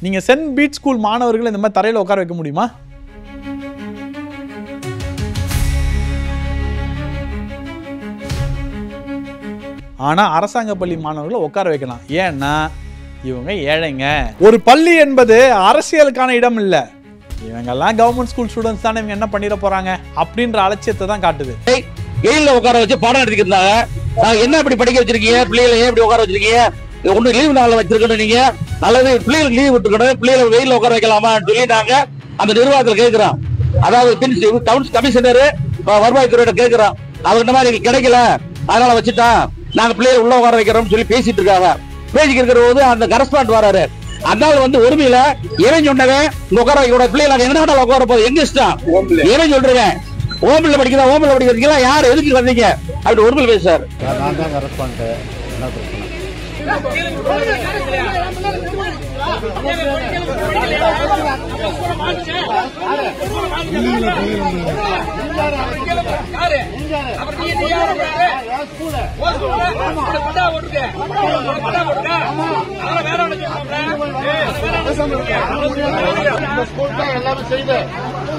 நீங்கள் send beat school மாணவர்கள் இந்த மாதிரி தரையில் உட்கார வைக்க முடியுமா? ஆனால் அரசாங்க பள்ளி மாணவர்களை உட்கார வைக்கலாம். ஏன்னா இவங்க ஏழைங்க. ஒரு பள்ளி என்பது அரசியலுக்கான இடம் இல்லை. இவங்கெல்லாம் கவர்மெண்ட் ஸ்கூல் ஸ்டூடெண்ட்ஸ் தானே, இவங்க என்ன பண்ணிட போறாங்க அப்படின்ற அலட்சியத்தை தான் காட்டுது. வெயில்ல உட்கார வச்சு பாடம் எடுத்துக்கிட்டாங்க. என்ன இப்படி படிக்க வச்சிருக்கீங்க, பிள்ளைகளை ஏன் இப்படி உட்கார வச்சிருக்கீங்க, ஒண்ணு லீவ் நாளில் வச்சிருக்கணும், நீங்க நல்லது பிள்ளைகளுக்கு லீவ் விட்டுக்கணும், பிள்ளைகளை வெயில்ல உட்கார வைக்கலாமான்னு சொல்லி நாங்க அந்த நிர்வாகத்தில் கேட்கிறோம். அதாவது டவுன் கமிஷனர் வருவாய்த்துறையிட்ட கேட்கிறோம். அவர்கிட்ட மாதிரி கிடைக்கல, அதனால வச்சுட்டான், நாங்க பிள்ளைகளை உள்ள உட்கார வைக்கிறோம்னு சொல்லி பேசிட்டு இருக்காங்க. பேசிட்டு இருக்கிற போது அந்த கரஸ்பாண்ட் வராரு. அதனால உரிமையில இவன் சொன்னவன் உட்கார வைக்க பிள்ளைகளை என்ன உட்கார போகுது, எங்க இஷ்டம் இவன் சொல்றேன். ஓமில் படிக்கிறா, ஓமில் படிக்கிறீங்களா, யார் எதுக்கு வந்தீங்க அப்படி ஒருமில் பேசுறாரு. நான் தான் கரஸ்பாண்ட். என்ன பிரச்சனை? எல்லாமே செய்து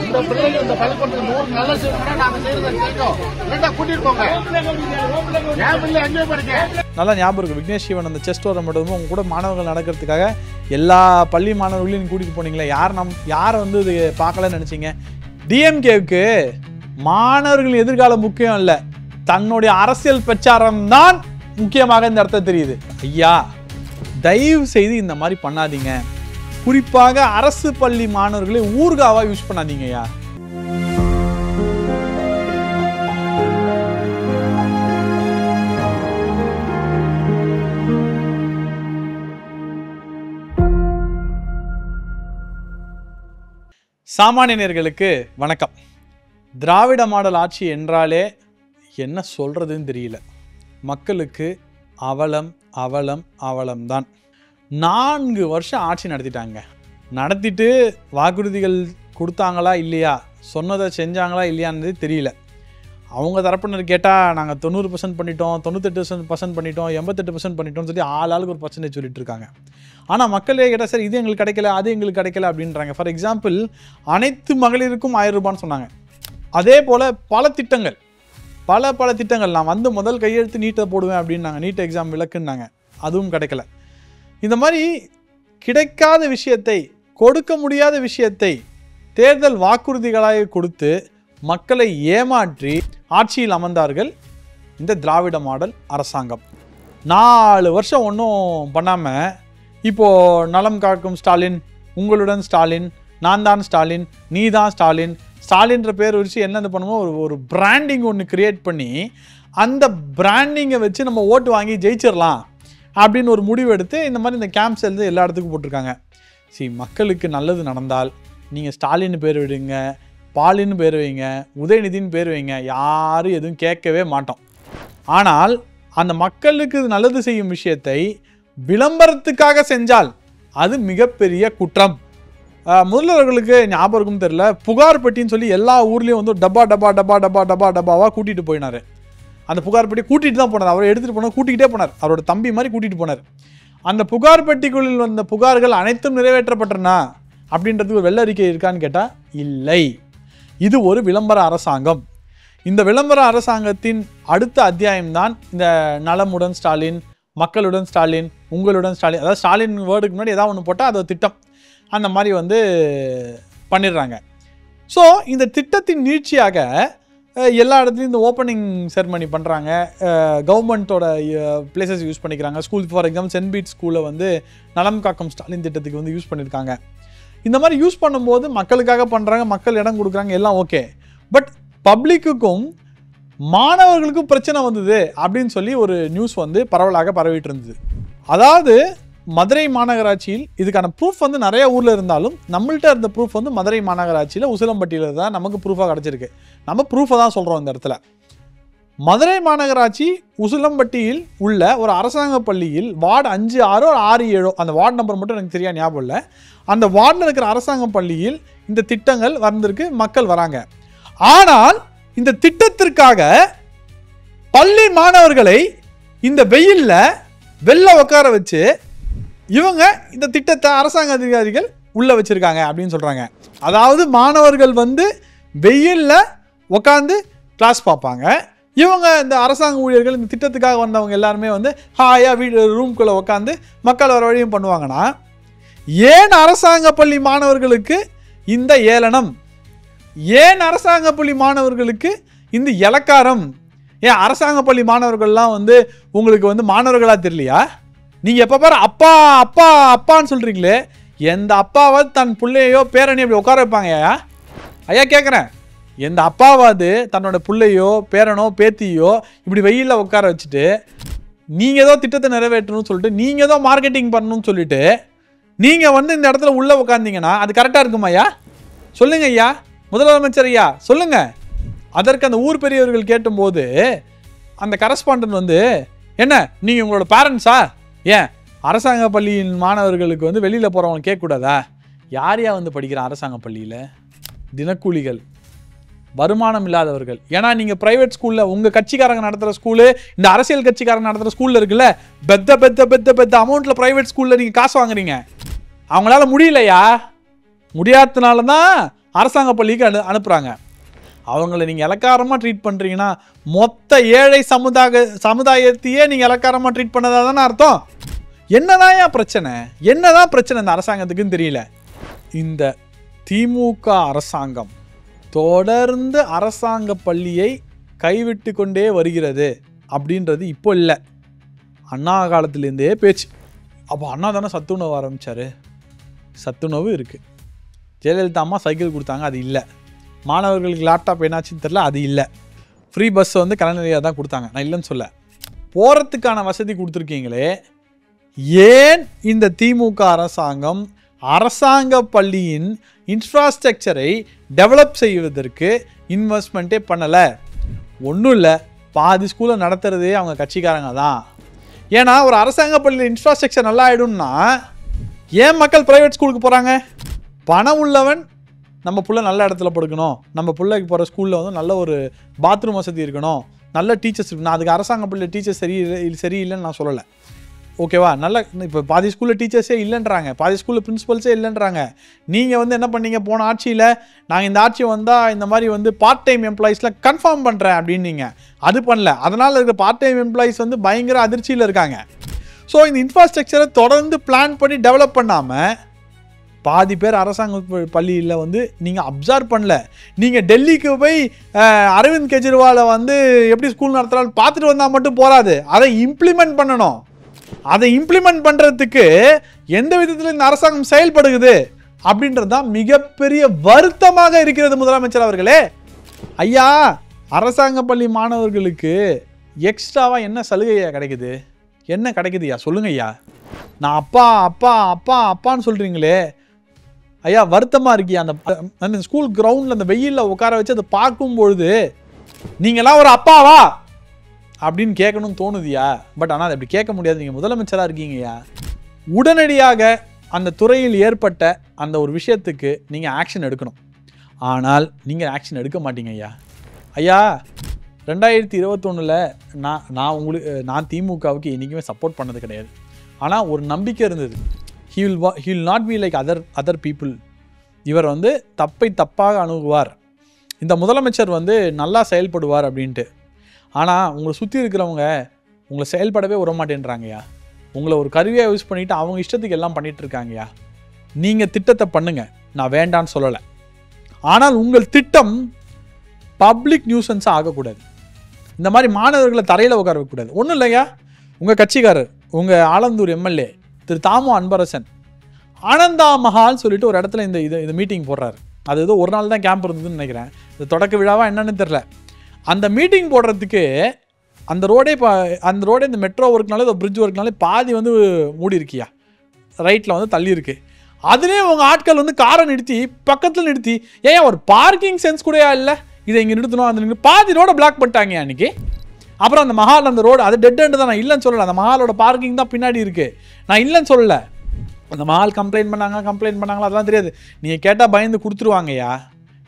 இந்த பிள்ளைங்க இந்த பள்ளிக்கூடத்துக்கு 100 நல்ல செய்யணும், நாங்க செய்யறதை கேட்கும். கூட்டிட்டு போங்க, என் பிள்ளை அங்கே படிக்க. நல்லா ஞாபகம் இருக்கு, விக்னேஷ் சிவன் அந்த செஸ் டோர்னமெண்ட் உங்க கூட மாணவர்கள் நடக்கிறதுக்காக எல்லா பள்ளி மாணவர்களையும் கூட்டிட்டு போனீங்களே, யாரை இது பார்க்கலன்னு நினைச்சீங்க? டிஎம்கேவுக்கு மாணவர்களின் எதிர்காலம் முக்கியம் இல்லை, தன்னுடைய அரசியல் பிரச்சாரம் தான் முக்கியமாக இந்த இடத்துல தெரியுது. ஐயா, தயவு செய்து இந்த மாதிரி பண்ணாதீங்க. குறிப்பாக அரசு பள்ளி மாணவர்களை ஊர்காவா யூஸ் பண்ணாதீங்க ஐயா. சாமானியர்களுக்கு வணக்கம். திராவிட மாடல் ஆட்சி என்றாலே என்ன சொல்றதுன்னு தெரியல. மக்களுக்கு அவலம் அவலம் அவலம்தான். 4 வருஷம் ஆட்சி நடத்திட்டாங்க. நடத்திட்டு வாக்குறுதிகள் கொடுத்தாங்களா இல்லையா, சொன்னதை செஞ்சாங்களா இல்லையான்னு தெரியல. அவங்க தரப்பினர் கேட்டால் நாங்கள் 90% பண்ணிட்டோம், 98% பண்ணிட்டோம், 88% பண்ணிட்டோம்னு சொல்லி ஆளுக்கு ஒரு பர்சன்டேஜ் சொல்லிட்டு இருக்காங்க. ஆனால் மக்களே கேட்டால் சார் இது எங்களுக்கு கிடைக்கல, அது எங்களுக்கு கிடைக்கல அப்படின்றாங்க. ஃபார் எக்ஸாம்பிள், அனைத்து மகளிருக்கும் 1000 ரூபான்னு சொன்னாங்க. அதே போல் பல திட்டங்கள், பல திட்டங்கள். நான் முதல் கையெழுத்து நீட்டை போடுவேன் அப்படின்னாங்க, நீட் எக்ஸாம் விளக்குன்னாங்க, அதுவும் கிடைக்கல. இந்த மாதிரி கிடைக்காத விஷயத்தை, கொடுக்க முடியாத விஷயத்தை தேர்தல் வாக்குறுதிகளாக கொடுத்து மக்களை ஏமாற்றி ஆட்சியில் அமர்ந்தார்கள் இந்த திராவிட மாடல் அரசாங்கம். 4 வருஷம் ஒன்றும் பண்ணாமல் இப்போது நலம் காக்கும் ஸ்டாலின், உங்களுடன் ஸ்டாலின், நான் தான் ஸ்டாலின், நீ தான் ஸ்டாலின், ஸ்டாலின்ற பேர் வச்சு என்னென்ன பண்ணுவோம், ஒரு பிராண்டிங் ஒன்று கிரியேட் பண்ணி அந்த பிராண்டிங்கை வச்சு நம்ம ஓட்டு வாங்கி ஜெயிச்சிடலாம் அப்படின்னு ஒரு முடிவு எடுத்து இந்த மாதிரி இந்த கேம்ப்ஸ் எழுந்து எல்லா இடத்துக்கும் போட்டிருக்காங்க. மக்களுக்கு நல்லது நடந்தால் நீங்கள் ஸ்டாலின் பேர் விடுங்க, பாலின்னு பேர் வைங்க, உதயநிதின்னு பேர் வைங்க, யாரும் எதுவும் கேட்கவே மாட்டோம். ஆனால் அந்த மக்களுக்கு நல்லது செய்யும் விஷயத்தை விளம்பரத்துக்காக செஞ்சால் அது மிகப்பெரிய குற்றம். முதல்வர்களுக்கு ஞாபகம் இருக்கும் தெரியல, புகார் பெட்டின்னு சொல்லி எல்லா ஊர்லேயும் டப்பாவாக கூட்டிகிட்டு போயினார். அந்த புகார் பெட்டி கூட்டிகிட்டு தான் போனார், அவர் எடுத்துகிட்டு போனார், கூட்டிகிட்டே போனார், அவரோட தம்பி மாதிரி கூட்டிகிட்டு போனார். அந்த புகார் பெட்டிக்குள்ளில் வந்த புகார்கள் அனைத்தும் நிறைவேற்றப்பட்டனா அப்படின்றதுக்கு ஒரு வெள்ள அறிக்கை இருக்கான்னு கேட்டால் இல்லை. இது ஒரு விளம்பர அரசாங்கம். இந்த விளம்பர அரசாங்கத்தின் அடுத்த அத்தியாயம்தான் இந்த நலமுடன் ஸ்டாலின், மக்களுடன் ஸ்டாலின், உங்களுடன் ஸ்டாலின். அதாவது ஸ்டாலின் வேர்டுக்கு முன்னாடி ஏதாவது ஒன்று போட்டால் அது திட்டம், அந்த மாதிரி பண்ணிடுறாங்க. ஸோ இந்த திட்டத்தின் நீட்சியாக எல்லா இடத்துலையும் இந்த ஓப்பனிங் செரமனி பண்ணுறாங்க, கவர்மெண்ட்டோட பிளேசஸ் யூஸ் பண்ணிக்கிறாங்க. School for example saint Bede ஸ்கூலை நலம் காக்கும் ஸ்டாலின் திட்டத்துக்கு யூஸ் பண்ணியிருக்காங்க. இந்த மாதிரி யூஸ் பண்ணும்போது மக்களுக்காக பண்ணுறாங்க, மக்கள் இடம் கொடுக்குறாங்க, எல்லாம் ஓகே. பட் பப்ளிக்குக்கும் மாணவர்களுக்கும் பிரச்சனை வந்தது அப்படின்னு சொல்லி ஒரு நியூஸ் பரவலாக பரவிட்டு இருந்தது. அதாவது மதுரை மாநகராட்சியில் இதுக்கான ப்ரூஃப் நிறைய ஊரில் இருந்தாலும் நம்மள்கிட்ட இருந்த ப்ரூஃப் மதுரை மாநகராட்சியில் உசிலம்பட்டியில் தான் நமக்கு ப்ரூஃபாக கிடச்சிருக்கு. நம்ம ப்ரூஃபை தான் சொல்கிறோம் இந்த இடத்துல. மதுரை மாநகராட்சி உசிலம்பட்டியில் உள்ள ஒரு அரசாங்க பள்ளியில் வார்டு 5, 6, 6, 7 அந்த வார்டு நம்பர் மட்டும் எனக்கு சரியாக ஞாபகம் இல்லை. அந்த வார்டில் இருக்கிற அரசாங்க பள்ளியில் இந்த திட்டங்கள் வந்திருக்கு, மக்கள் வராங்க. ஆனால் இந்த திட்டத்திற்காக பள்ளி மாணவர்களை இந்த வெயிலில் வெளில உட்கார வச்சு இவங்க இந்த திட்டத்தை அரசாங்க அதிகாரிகள் உள்ளே வச்சுருக்காங்க அப்படின்னு சொல்கிறாங்க. அதாவது மாணவர்கள் வந்து வெயிலில் உட்காந்து கிளாஸ் பார்ப்பாங்க. இவங்க இந்த அரசாங்க ஊழியர்கள் இந்த திட்டத்துக்காக வந்தவங்க எல்லாருமே வந்து ஹாயாக ரூம்குள்ளே உட்காந்து மக்கள் வர வழியும் பண்ணுவாங்கன்னா, ஏன் அரசாங்க பள்ளி மாணவர்களுக்கு இந்த ஏளனம்? ஏன் அரசாங்க பள்ளி மாணவர்களுக்கு இந்த இலக்காரம்? ஏன் அரசாங்க பள்ளி மாணவர்கள்லாம் வந்து உங்களுக்கு வந்து மாணவர்களாக தெரியலையா? நீங்கள் எப்போ பாரு அப்பா அப்பா அப்பான்னு சொல்கிறீங்களே, எந்த அப்பாவாவது தன் பிள்ளையோ பேரனையோ இப்படி உட்கார வைப்பாங்க ஐயா? ஐயா கேட்குறேன், எந்த அப்பாவாவது தன்னோட பிள்ளையோ பேரனோ பேத்தியோ இப்படி வெயிலில் உட்கார வச்சுட்டு நீங்கள் ஏதோ திட்டத்தை நிறைவேற்றணும்னு சொல்லிட்டு நீங்கள் ஏதோ மார்க்கெட்டிங் பண்ணணும்னு சொல்லிட்டு நீங்கள் வந்து இந்த இடத்துல உள்ளே உட்காந்திங்கன்னா அது கரெக்டாக இருக்குமா ஐயா? சொல்லுங்க ஐயா, முதலமைச்சர் ஐயா சொல்லுங்க. அதற்கு அந்த ஊர் பெரியவர்கள் கேட்டும்போது அந்த கரஸ்பாண்டன்ட் வந்து, என்ன நீங்கள் உங்களோட பேரண்ட்ஸா? ஏன் அரசாங்க பள்ளியின் மாணவர்களுக்கு வந்து வெளியில் போகிறவங்க கேட்கக்கூடாதா? யார் வந்து படிக்கிறான் அரசாங்க பள்ளியில்? தினக்கூலிகள், வருமானம் இல்லாதவர்கள். ஏன்னா நீங்கள் ப்ரைவேட் ஸ்கூலில் உங்கள் கட்சிக்காரங்க நடத்துகிற ஸ்கூலு, இந்த அரசியல் கட்சிக்காரங்க நடத்துகிற ஸ்கூலில் இருக்குல்ல, பெத்த பெத்த பெத்த பெத்த அமௌண்ட்டில் ப்ரைவேட் ஸ்கூலில் நீங்கள் காசு வாங்குறீங்க. அவங்களால முடியலையா? முடியாததுனால தான் அரசாங்க பள்ளிக்கு அனுப்புகிறாங்க. அவங்கள நீங்கள் இலக்காரமாக ட்ரீட் பண்ணுறீங்கன்னா மொத்த ஏழை சமுதாயத்தையே நீங்கள் இலக்காரமாக ட்ரீட் பண்ணதாக தானே அர்த்தம். என்னதான் பிரச்சனை? என்னதான் பிரச்சனை இந்த அரசாங்கத்துக்குன்னு தெரியல. இந்த திமுக அரசாங்கம் தொடர்ந்து அரசாங்க பள்ளியை கைவிட்டு கொண்டே வருகிறது அப்படின்றது இப்போ இல்லை, அண்ணா காலத்துலேருந்தே பேச்சு. அப்போ அண்ணா தானே சத்துணவு ஆரம்பித்தார். சத்துணவு இருக்குது. ஜெயலலிதா அம்மா சைக்கிள் கொடுத்தாங்க, அது இல்லை. மாணவர்களுக்கு லேப்டாப் என்னாச்சுன்னு தெரில, அது இல்லை. ஃப்ரீ பஸ் வந்து கலைஞரையாக தான் கொடுத்தாங்க, நான் இல்லைன்னு சொல்ல. போகிறதுக்கான வசதி கொடுத்துருக்கீங்களே, ஏன் இந்த திமுக அரசாங்கம் அரசாங்க பள்ளியின் இன்ஃப்ராஸ்ட்ரக்சரை டெவலப் செய்வதற்கு இன்வெஸ்ட்மெண்ட்டே பண்ணலை? ஒன்றும் இல்லை, பாதி ஸ்கூலை நடத்துகிறதே அவங்க கட்சிக்காரங்க தான். ஏன்னா ஒரு அரசாங்க பள்ளியில் இன்ஃப்ராஸ்ட்ரக்சர் நல்லா ஆகிடும்னா ஏன் மக்கள் ப்ரைவேட் ஸ்கூலுக்கு போகிறாங்க? பணம் உள்ளவன் நம்ம பிள்ளை நல்ல இடத்துல படுக்கணும், நம்ம பிள்ளைக்கு போகிற ஸ்கூலில் வந்து நல்ல ஒரு பாத்ரூம் வசதி இருக்கணும், நல்ல டீச்சர்ஸ் இருக்கணும். அதுக்கு அரசாங்க பள்ளியில் டீச்சர்ஸ் சரியில்லைன்னு நான் சொல்லலை, ஓகேவா? நல்ல இப்போ பாதி ஸ்கூலில் டீச்சர்ஸே இல்லைன்றாங்க, பாதி ஸ்கூலில் பிரின்ஸிபல்ஸே இல்லைன்றாங்க. நீங்கள் வந்து என்ன பண்ணீங்க போன ஆட்சியில்? நாங்கள் இந்த ஆட்சி வந்தால் இந்த மாதிரி வந்து பார்ட் டைம் எம்ப்ளாயீஸில் கன்ஃபார்ம் பண்ணுறேன் அப்படின்னீங்க, அது பண்ணல. அதனால் இருக்கிற பார்ட் டைம் எம்ப்ளாயீஸ் வந்து பயங்கர அதிர்ச்சியில் இருக்காங்க. ஸோ இந்த இன்ஃப்ராஸ்ட்ரக்சரை தொடர்ந்து பிளான் பண்ணி டெவலப் பண்ணாமல் பாதி பேர் அரசாங்க பள்ளியில் வந்து நீங்கள் அப்சர்வ் பண்ணல. நீங்கள் டெல்லிக்கு போய் அரவிந்த் கெஜ்ரிவாலை வந்து எப்படி ஸ்கூல் நடத்துகிறான்னு பார்த்துட்டு வந்தால் மட்டும் போகாது, அதை இம்ப்ளிமெண்ட் பண்ணணும். அதை இம்ப்ளிமெண்ட் பண்ணுறதுக்கு எந்த விதத்தில் இந்த அரசாங்கம் செயல்படுகிறது அப்படின்றது தான் மிகப்பெரிய வருத்தமாக இருக்கிறது முதலமைச்சர் அவர்களே. ஐயா, அரசாங்க பள்ளி மாணவர்களுக்கு எக்ஸ்ட்ராவாக என்ன சலுகையா கிடைக்குது? என்ன கிடைக்குதுயா சொல்லுங்க ஐயா. நான் அப்பா அப்பா அப்பா அப்பான்னு சொல்கிறீங்களே ஐயா, வருத்தமாக இருக்கியா? அந்த ஸ்கூல் கிரவுண்டில் அந்த வெயிலில் உட்கார வச்சு அதை பார்க்கும்பொழுது நீங்களாம் ஒரு அப்பாவா அப்படின்னு கேட்கணும்னு தோணுதியா? பட் ஆனால் அதை அப்படி கேட்க முடியாது, நீங்கள் முதலமைச்சராக இருக்கீங்கய்யா. உடனடியாக அந்த துறையில் ஏற்பட்ட அந்த ஒரு விஷயத்துக்கு நீங்கள் ஆக்ஷன் எடுக்கணும். ஆனால் நீங்கள் ஆக்ஷன் எடுக்க மாட்டீங்க ஐயா. ஐயா, 2021 நான் திமுகவுக்கு என்றைக்குமே சப்போர்ட் பண்ணது கிடையாது. ஆனால் ஒரு நம்பிக்கை இருந்தது, he will not be like other people. இவர் வந்து தப்பாக அணுகுவார், இந்த முதலமைச்சர் வந்து நல்லா செயல்படுவார் அப்படின்ட்டு. ஆனால் உங்களை சுற்றி இருக்கிறவங்க உங்களை செயல்படவே விட மாட்டேன்றாங்கய்யா. உங்களை ஒரு கருவியாக யூஸ் பண்ணிவிட்டு அவங்க இஷ்டத்துக்கு எல்லாம் பண்ணிகிட்ருக்காங்கய்யா. நீங்கள் திட்டத்தை பண்ணுங்கள், நான் வேண்டான்னு சொல்லலை. ஆனால் உங்கள் திட்டம் பப்ளிக் நியூசன்ஸாக ஆகக்கூடாது. இந்த மாதிரி மாணவர்களை தரையில் உட்கார வைக்கக்கூடாது. ஒன்றும் இல்லையா, உங்கள் கட்சிக்காரர் உங்கள் ஆலந்தூர் எம்எல்ஏ திரு தாமு அன்பரசன் ஆனந்தா மஹால்னு சொல்லிட்டு ஒரு இடத்துல இந்த மீட்டிங் போடுறாரு. அது ஏதோ ஒரு நாள் தான் கேம்ப் இருந்ததுன்னு நினைக்கிறேன், இது தொடக்க விழாவாக என்னன்னு தெரில. அந்த மீட்டிங் போடுறதுக்கு அந்த ரோடே இந்த மெட்ரோ ஒர்க்னாலே இந்த பிரிட்ஜ் ஒர்க்னாலே பாதி வந்து மூடி இருக்கியா, ரைட்டில் வந்து தள்ளி இருக்கு. அதுலேயே உங்கள் ஆட்கள் வந்து காரை நிறுத்தி பக்கத்தில் நிறுத்தி, ஏன் ஒரு பார்க்கிங் சென்ஸ் கூடயா இல்லை, இதை இங்கே நிறுத்தணும் அந்த பாதி ரோடை பிளாக் பண்ணிட்டாங்க அன்றைக்கி. அப்புறம் அந்த மஹால் அந்த ரோடு அது டெட் எண்டு தான், நான் இல்லைன்னு சொல்லலை. அந்த மஹாலோட பார்க்கிங் தான் பின்னாடி இருக்குது, நான் இல்லைன்னு சொல்லலை. அந்த மஹால் கம்ப்ளைண்ட் பண்ணாங்களா அதெல்லாம் தெரியாது. நீங்கள் கேட்டால் பயந்து கொடுத்துருவாங்கய்யா.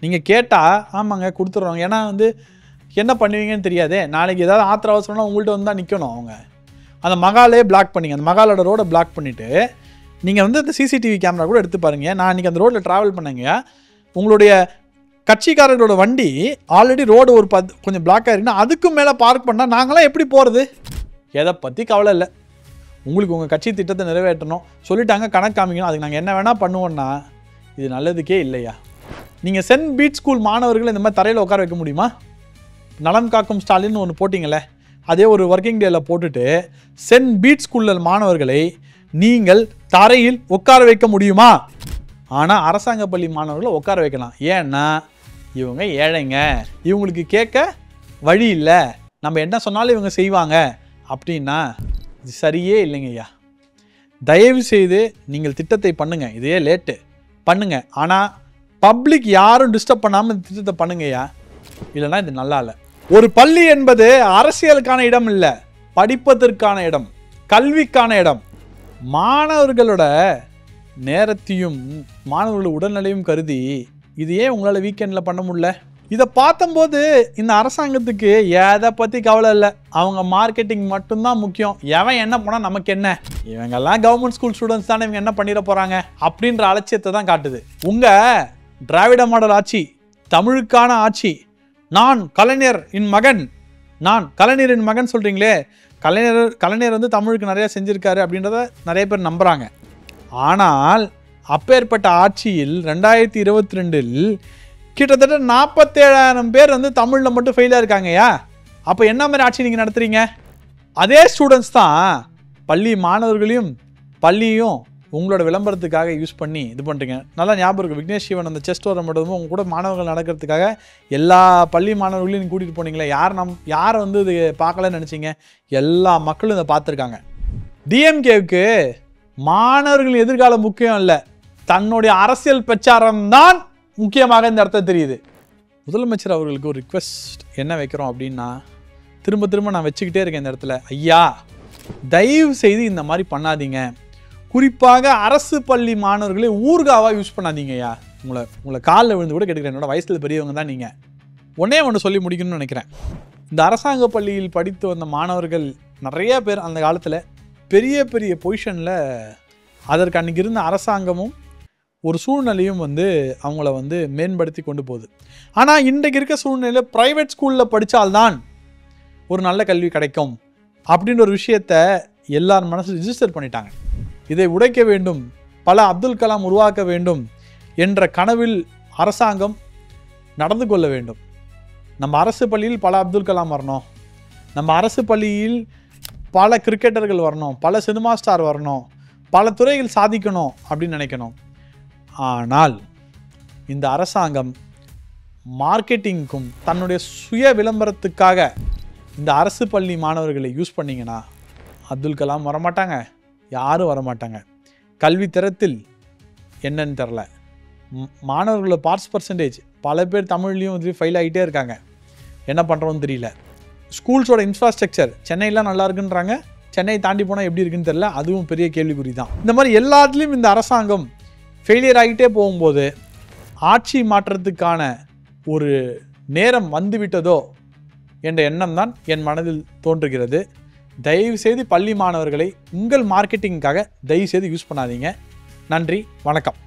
நீங்கள் கேட்டால் ஆமாங்க கொடுத்துருவாங்க. ஏன்னா வந்து என்ன பண்ணுவீங்கன்னு தெரியாதே, நாளைக்கு ஏதாவது ஆத்திர அவசரம்னா உங்கள்கிட்ட வந்து தான் நிற்கணும் அவங்க. அந்த மகாலே பிளாக் பண்ணிங்க, அந்த மகாலோட ரோடை பிளாக் பண்ணிவிட்டு நீங்கள் வந்து அந்த சிசிடிவி கேமரா கூட எடுத்து பாருங்கள். நான் இன்றைக்கி அந்த ரோட்டில் ட்ராவல் பண்ணேங்க. உங்களுடைய கட்சிக்காரர்களோட வண்டி ஆல்ரெடி ரோடு ஒரு கொஞ்சம் பிளாக் ஆகிருக்குன்னா அதுக்கும் மேலே பார்க் பண்ணால் நாங்களாம் எப்படி போகிறது? எதை பற்றி கவலை இல்லை. உங்களுக்கு உங்கள் கட்சி திட்டத்தை நிறைவேற்றணும் சொல்லிட்டாங்க, கணக்கு காமிக்கணும், அதுக்கு நாங்கள் என்ன வேணால் பண்ணுவோன்னா இது நல்லதுக்கே இல்லையா? நீங்கள் சென்ட் பீட் ஸ்கூல் மாணவர்கள் இந்த மாதிரி தரையில் உட்கார வைக்க முடியுமா? நலம் காக்கும் ஸ்டாலின்னு ஒன்று போட்டிங்களே, அதே ஒரு ஒர்க்கிங் டேயில் போட்டுட்டு சென்ட் பீட் ஸ்கூலில் மாணவர்களை நீங்கள் தரையில் உட்கார வைக்க முடியுமா? ஆனால் அரசாங்க பள்ளி மாணவர்களை உட்கார வைக்கலாம். ஏன்னா இவங்க ஏழைங்க, இவங்களுக்கு கேட்க வழி இல்லை, நம்ம என்ன சொன்னாலும் இவங்க செய்வாங்க அப்படின்னா இது சரியே இல்லைங்கய்யா. தயவு செய்து நீங்கள் திட்டத்தை பண்ணுங்கள், இதே லேட்டு பண்ணுங்கள், ஆனால் பப்ளிக் யாரும் டிஸ்டர்ப் பண்ணாமல் இந்த திட்டத்தை பண்ணுங்கய்யா, இல்லைன்னா இது நல்லா இல்லை. ஒரு பள்ளி என்பது அரசியலுக்கான இடம் இல்லை, படிப்பதற்கான இடம், கல்விக்கான இடம். மாணவர்களோட நேரத்தையும் மாணவர்களோட உடல்நிலையும் கருதி இது ஏன் உங்களால் வீக்கெண்டில் பண்ண முடியல? இதை பார்த்தம்போது இந்த அரசாங்கத்துக்கு எதை பற்றி கவலை இல்லை, அவங்க மார்க்கெட்டிங் மட்டும்தான் முக்கியம். எவன் என்ன போனால் நமக்கு என்ன, இவங்கெல்லாம் கவர்மெண்ட் ஸ்கூல் ஸ்டூடெண்ட்ஸ் தானே, இவங்க என்ன பண்ணிட போகிறாங்க அப்படின்ற அலட்சியத்தை தான் காட்டுது. உங்கள் திராவிட மாடல் ஆட்சி, தமிழுக்கான ஆட்சி, நான் கலைஞரின் மகன், நான் கலைஞரின் மகன் சொல்கிறீங்களே, கலைஞர் வந்து தமிழுக்கு நிறையா செஞ்சுருக்காரு அப்படின்றத நிறைய பேர் நம்புகிறாங்க. ஆனால் அப்பேற்பட்ட ஆட்சியில் 2022இல் கிட்டத்தட்ட 47,000 பேர் வந்து தமிழில் மட்டும் ஃபெயிலாக இருக்காங்கய்யா. அப்போ என்ன மாதிரி ஆட்சி நீங்கள் நடத்துகிறீங்க? அதே ஸ்டூடெண்ட்ஸ் தான் பள்ளி மாணவர்களையும் பள்ளியும் உங்களோட விளம்பரத்துக்காக யூஸ் பண்ணி இது பண்ணுறீங்க. நல்லா ஞாபகம் இருக்குது, விக்னேஷ் சிவன் அந்த செஸ் டோர்னமெண்ட் உங்க கூட மாணவர்கள் நடக்கிறதுக்காக எல்லா பள்ளி மாணவர்களையும் நீங்கள் கூட்டிகிட்டு போனீங்களே, யாரை வந்து இது பார்க்கலன்னு நினச்சிங்க? எல்லா மக்களும் இதை பார்த்துருக்காங்க. டிஎம்கேவுக்கு மாணவர்களின் எதிர்காலம் முக்கியம் இல்லை, தன்னுடைய அரசியல் பிரச்சாரம் தான் முக்கியமாக இந்த இடத்துல தெரியுது. முதலமைச்சர் அவர்களுக்கு ஒரு ரிக்வெஸ்ட் என்ன வைக்கிறோம் அப்படின்னா, திரும்ப நான் வச்சுக்கிட்டே இருக்கேன் இந்த இடத்துல, ஐயா தயவு செய்து இந்த மாதிரி பண்ணாதீங்க. குறிப்பாக அரசு பள்ளி மாணவர்களே ஊர்காவாக யூஸ் பண்ணாதீங்க ஐயா. உங்களை காலில் விழுந்து கூட கேட்டுக்கிறேன், என்னோட வயசில் பெரியவங்க தான் நீங்கள். ஒன்று சொல்லி முடிக்கணும்னு நினைக்கிறேன். இந்த அரசாங்க பள்ளியில் படித்து வந்த மாணவர்கள் நிறைய பேர் அந்த காலத்தில் பெரிய பெரிய பொசிஷனில், அதற்கு அன்றைக்கி இருந்த அரசாங்கமும் ஒரு சூழ்நிலையும் வந்து அவங்கள வந்து மேம்படுத்தி கொண்டு போகுது. ஆனால் இன்றைக்கு இருக்க சூழ்நிலையில் ப்ரைவேட் ஸ்கூலில் படித்தால்தான் ஒரு நல்ல கல்வி கிடைக்கும் அப்படின்ற ஒரு விஷயத்தை எல்லார் மனசு ரிஜிஸ்டர் பண்ணிட்டாங்க. இதை உடைக்க வேண்டும், பல அப்துல் கலாம் உருவாக்க வேண்டும் என்ற கனவில் அரசாங்கம் நடந்து கொள்ள வேண்டும். நம்ம அரசு பள்ளியில் பல அப்துல் கலாம் வரணும், நம்ம அரசு பள்ளியில் பல கிரிக்கெட்டர்கள் வரணும், பல சினிமா ஸ்டார் வரணும், பல துறைகள் சாதிக்கணும் அப்படின்னு நினைக்கணும். ஆனால் இந்த அரசாங்கம் மார்க்கெட்டிங்க்கும் தன்னுடைய சுய விளம்பரத்துக்காக இந்த அரசு பள்ளி மாணவர்களை யூஸ் பண்ணிங்கன்னா அப்துல் கலாம் வரமாட்டாங்க, யாரும் வரமாட்டாங்க. கல்வி தரத்தில் என்னன்னு தெரில, மாணவர்களோட பாஸ் பர்சன்டேஜ் பல பேர் தமிழ்லேயும் வந்து ஃபெயில் ஆகிட்டே இருக்காங்க, என்ன பண்ணுறோன்னு தெரியல. ஸ்கூல்ஸோட இன்ஃப்ராஸ்ட்ரக்சர் சென்னையெலாம் நல்லா இருக்குன்றாங்க, சென்னை தாண்டி போனால் எப்படி இருக்குன்னு தெரில, அதுவும் பெரிய கேள்விக்குறி தான். இந்த மாதிரி எல்லாத்துலேயும் இந்த அரசாங்கம் ஃபெயிலியர் ஆகிட்டே போகும்போது ஆட்சி மாற்றத்துக்கான ஒரு நேரம் வந்துவிட்டதோ என்ற எண்ணம் தான் என் மனதில் தோன்றுகிறது. தயவுசெய்து பள்ளி மாணவர்களை உங்கள் மார்க்கெட்டிங்காக தயவுசெய்து யூஸ் பண்ணாதீங்க. நன்றி, வணக்கம்.